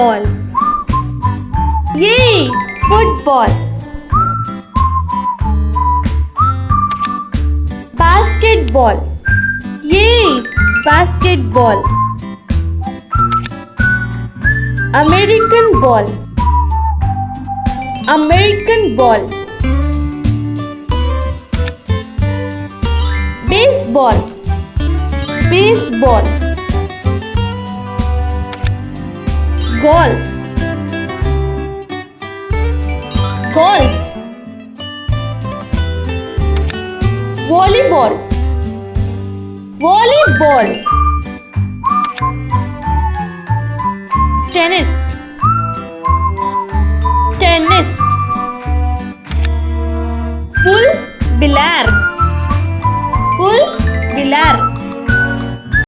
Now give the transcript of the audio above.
ball. Yay! Football. Basketball. Yay! Basketball. American ball. American ball. Baseball. Baseball. Golf. Golf. Volleyball. Volleyball. Tennis. Tennis. Pool, billiard. Pool, billiard.